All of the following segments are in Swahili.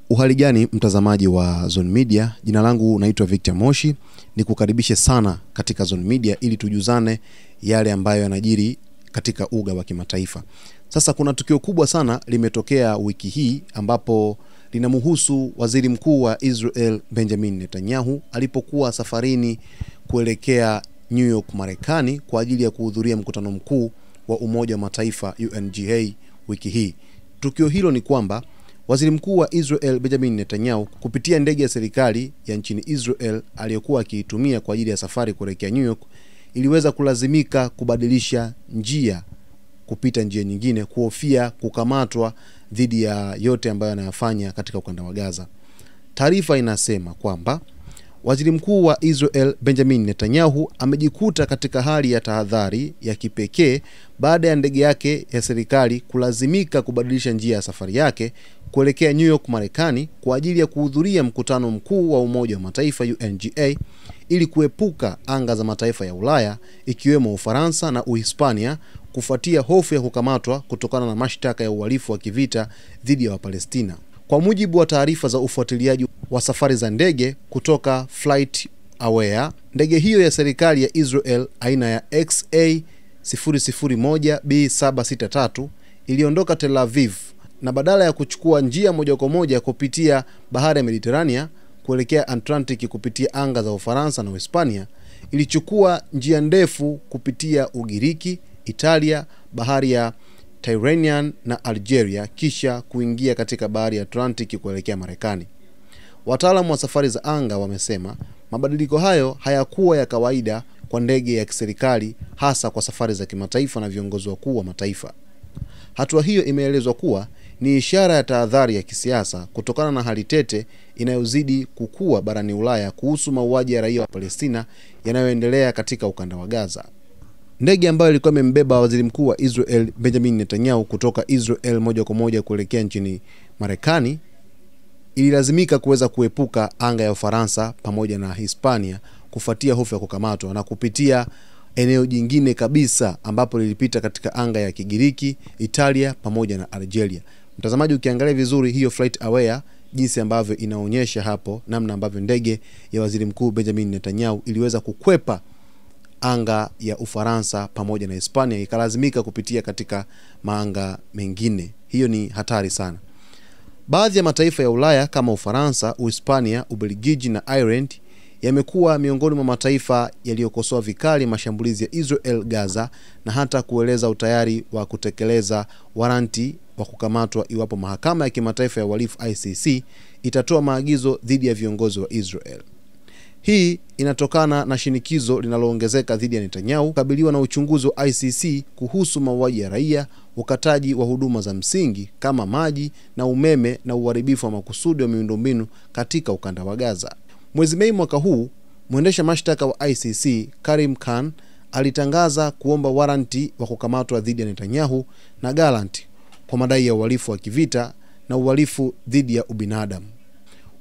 Uhali gani mtazamaji wa Zone Media? Jina langu naitwa Victor Moshi. Nikukaribishe sana katika Zone Media ili tujuzane yale ambayo yanajiri katika uga wa kimataifa. Sasa kuna tukio kubwa sana limetokea wiki hii ambapo linamhusu Waziri Mkuu wa Israel Benjamin Netanyahu alipokuwa safarini kuelekea New York, Marekani kwa ajili ya kuhudhuria mkutano mkuu wa Umoja wa Mataifa UNGA wiki hii. Tukio hilo ni kwamba Waziri Mkuu wa Israel Benjamin Netanyahu kupitia ndege ya serikali ya nchini Israel aliyokuwa akiitumia kwa ajili ya safari kuelekea New York iliweza kulazimika kubadilisha njia kupita njia nyingine kuhofia kukamatwa dhidi ya yote ambayo anayafanya katika ukanda wa Gaza. Taarifa inasema kwamba Waziri Mkuu wa Israel Benjamin Netanyahu amejikuta katika hali ya tahadhari ya kipekee baada ya ndege yake ya serikali kulazimika kubadilisha njia ya safari yake kuelekea New York, Marekani kwa ajili ya kuhudhuria mkutano mkuu wa Umoja wa Mataifa UNGA ili kuepuka anga za mataifa ya Ulaya ikiwemo Ufaransa na Uhispania kufuatia hofu ya kukamatwa kutokana na mashtaka ya uhalifu wa kivita dhidi ya Wapalestina. Kwa mujibu wa taarifa za ufuatiliaji wa safari za ndege kutoka FlightAware, ndege hiyo ya serikali ya Israel aina ya XA001B763 iliondoka Tel Aviv na badala ya kuchukua njia moja kwa moja kupitia bahari ya Mediterania kuelekea Atlantic kupitia anga za Ufaransa na Uhispania, ilichukua njia ndefu kupitia Ugiriki, Italia, bahari ya Tyrrhenian na Algeria kisha kuingia katika bahari ya Atlantic kuelekea Marekani. Wataalamu wa safari za anga wamesema mabadiliko hayo hayakuwa ya kawaida kwa ndege ya kiserikali, hasa kwa safari za kimataifa na viongozi wakuu wa mataifa. Hatua hiyo imeelezwa kuwa ni ishara ya tahadhari ya kisiasa kutokana na hali tete inayozidi kukua barani Ulaya kuhusu mauaji ya raia wa Palestina yanayoendelea katika ukanda wa Gaza. Ndege ambayo ilikuwa imembeba Waziri Mkuu wa Israel Benjamin Netanyahu kutoka Israel moja kwa moja kuelekea nchini Marekani ililazimika kuweza kuepuka anga ya Ufaransa pamoja na Hispania kufuatia hofu ya kukamatwa na kupitia eneo jingine kabisa ambapo lilipita katika anga ya Kigiriki, Italia pamoja na Algeria. Mtazamaji, ukiangalia vizuri hiyo FlightAware jinsi ambavyo inaonyesha hapo namna ambavyo ndege ya Waziri Mkuu Benjamin Netanyahu iliweza kukwepa anga ya Ufaransa pamoja na Hispania ikalazimika kupitia katika maanga mengine. Hiyo ni hatari sana. Baadhi ya mataifa ya Ulaya kama Ufaransa, Uhispania, Ubelgiji na Ireland yamekuwa miongoni mwa mataifa yaliyokosoa vikali mashambulizi ya Israel Gaza na hata kueleza utayari wa kutekeleza waranti wa kukamatwa iwapo mahakama ya kimataifa ya uhalifu ICC itatoa maagizo dhidi ya viongozi wa Israel. Hii inatokana na shinikizo linaloongezeka dhidi ya Netanyahu kukabiliwa na uchunguzi wa ICC kuhusu mauaji ya raia, ukataji wa huduma za msingi kama maji na umeme na uharibifu wa makusudi wa miundombinu katika ukanda wa Gaza. Mwezi Mei mwaka huu, mwendesha mashtaka wa ICC Karim Khan alitangaza kuomba waranti wa kukamatwa dhidi ya Netanyahu na Gallant kwa madai ya uhalifu wa kivita na uhalifu dhidi ya ubinadamu.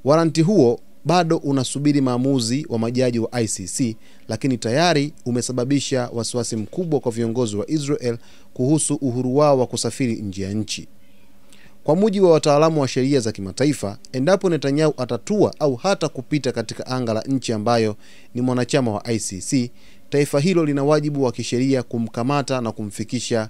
Waranti huo bado unasubiri maamuzi wa majaji wa ICC, lakini tayari umesababisha wasiwasi mkubwa kwa viongozi wa Israel kuhusu uhuru wao wa kusafiri nje ya nchi. Kwa mujibu wa wataalamu wa sheria za kimataifa, endapo Netanyahu atatua au hata kupita katika anga la nchi ambayo ni mwanachama wa ICC, taifa hilo lina wajibu wa kisheria kumkamata na kumfikisha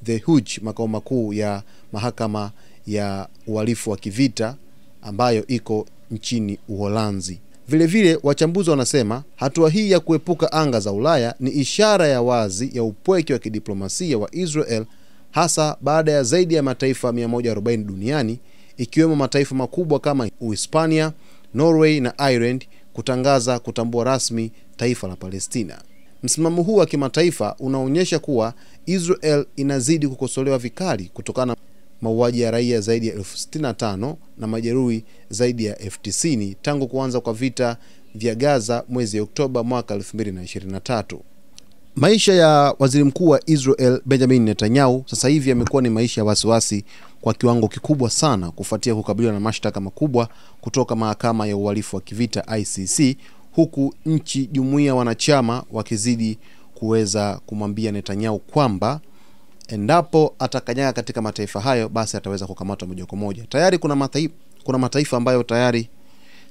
The Hague, makao makuu ya mahakama ya uhalifu wa kivita ambayo iko nchini Uholanzi. Vile vile wachambuzi wanasema hatua hii ya kuepuka anga za Ulaya ni ishara ya wazi ya upweke wa kidiplomasia wa Israel, hasa baada ya zaidi ya mataifa 140 duniani ikiwemo mataifa makubwa kama Uhispania, Norway na Ireland kutangaza kutambua rasmi taifa la Palestina. Msimamo huu wa kimataifa unaonyesha kuwa Israel inazidi kukosolewa vikali kutokana na mauaji ya raia zaidi ya 65,000 na majeruhi zaidi ya 90,000 tangu kuanza kwa vita vya Gaza mwezi Oktoba mwaka 2023. Maisha ya Waziri Mkuu wa Israel Benjamin Netanyahu sasa hivi yamekuwa ni maisha ya wasiwasi kwa kiwango kikubwa sana kufuatia kukabiliwa na mashtaka makubwa kutoka mahakama ya uhalifu wa kivita ICC, huku nchi jumuiya wanachama wakizidi kuweza kumwambia Netanyahu kwamba endapo atakanyaga katika mataifa hayo basi ataweza kukamatwa moja kwa moja. Tayari kuna mataifa ambayo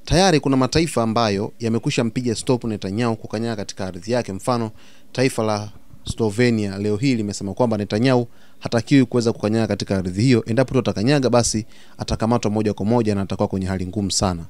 tayari kuna mataifa ambayo yamekwisha mpiga stop Netanyahu kukanyaga katika ardhi yake. Mfano, taifa la Slovenia leo hii limesema kwamba Netanyahu hatakiwi kuweza kukanyaga katika ardhi hiyo. Endapo tu atakanyaga, basi atakamatwa moja kwa moja na atakuwa kwenye hali ngumu sana.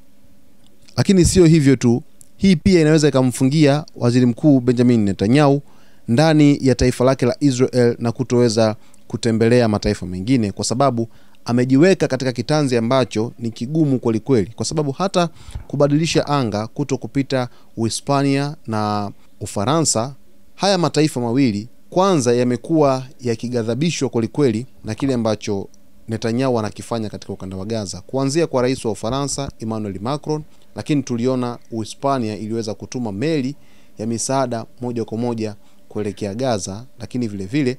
Lakini sio hivyo tu, hii pia inaweza ikamfungia waziri mkuu Benjamin Netanyahu ndani ya taifa lake la Israel na kutoweza kutembelea mataifa mengine, kwa sababu amejiweka katika kitanzi ambacho ni kigumu kweli kweli, kwa sababu hata kubadilisha anga kuto kupita Uhispania na Ufaransa, haya mataifa mawili kwanza yamekuwa yakigadhabishwa kweli kweli na kile ambacho Netanyahu anakifanya katika ukanda wa Gaza, kuanzia kwa rais wa Ufaransa Emmanuel Macron, lakini tuliona Uhispania iliweza kutuma meli ya misaada moja kwa moja kuelekea Gaza, lakini vile vile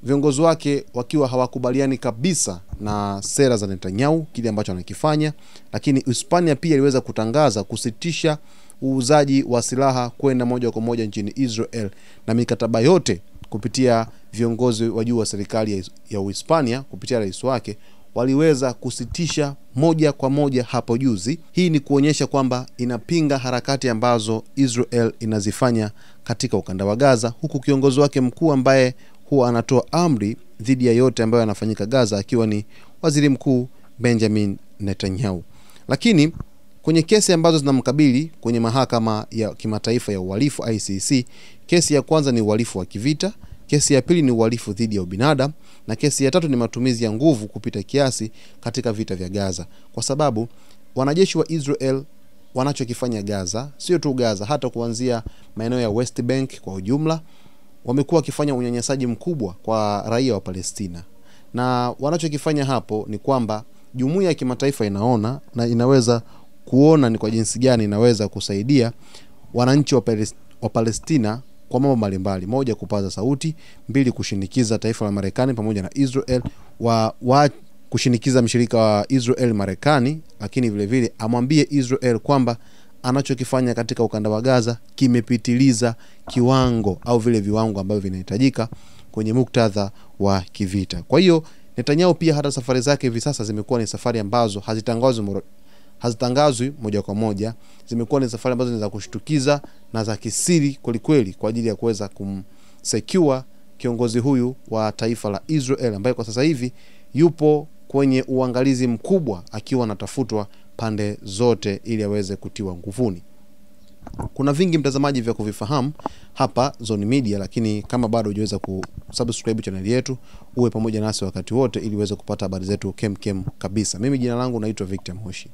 viongozi wake wakiwa hawakubaliani kabisa na sera za Netanyahu, kile ambacho anakifanya. Lakini Uhispania pia iliweza kutangaza kusitisha uuzaji wa silaha kwenda moja kwa moja nchini Israel, na mikataba yote kupitia viongozi wa juu wa serikali ya Uhispania kupitia rais wake waliweza kusitisha moja kwa moja hapo juzi. Hii ni kuonyesha kwamba inapinga harakati ambazo Israel inazifanya katika ukanda wa Gaza, huku kiongozi wake mkuu ambaye huwa anatoa amri dhidi ya yote ambayo yanafanyika Gaza akiwa ni waziri mkuu Benjamin Netanyahu. Lakini kwenye kesi ambazo zinamkabili kwenye mahakama ya kimataifa ya uhalifu ICC, kesi ya kwanza ni uhalifu wa kivita, kesi ya pili ni uhalifu dhidi ya ubinadamu, na kesi ya tatu ni matumizi ya nguvu kupita kiasi katika vita vya Gaza. Kwa sababu wanajeshi wa Israel wanachokifanya Gaza, sio tu Gaza, hata kuanzia maeneo ya West Bank kwa ujumla, wamekuwa wakifanya unyanyasaji mkubwa kwa raia wa Palestina. Na wanachokifanya hapo ni kwamba jumuiya ya kimataifa inaona na inaweza kuona ni kwa jinsi gani inaweza kusaidia wananchi wa Palestina kwa mambo mbalimbali: moja, kupaza sauti; mbili, kushinikiza taifa la Marekani pamoja na Israel kushinikiza mshirika wa Israel Marekani, lakini vile vile amwambie Israel kwamba anachokifanya katika ukanda wa Gaza kimepitiliza kiwango au vile viwango ambavyo vinahitajika kwenye muktadha wa kivita. Kwa hiyo Netanyahu pia hata safari zake hivi sasa zimekuwa ni safari ambazo hazitangazwi moja kwa moja, zimekuwa ni safari ambazo ni za kushtukiza na za kisiri kweli kweli, kwa ajili ya kuweza kumsecure kiongozi huyu wa taifa la Israel ambaye kwa sasa hivi yupo kwenye uangalizi mkubwa akiwa anatafutwa pande zote ili aweze kutiwa nguvuni. Kuna vingi mtazamaji vya kuvifahamu hapa Zone Media, lakini kama bado hujaweza kusubscribe channel yetu, uwe pamoja nasi wakati wote ili uweze kupata habari zetu kem kabisa. Mimi jina langu naitwa Victor Moshi.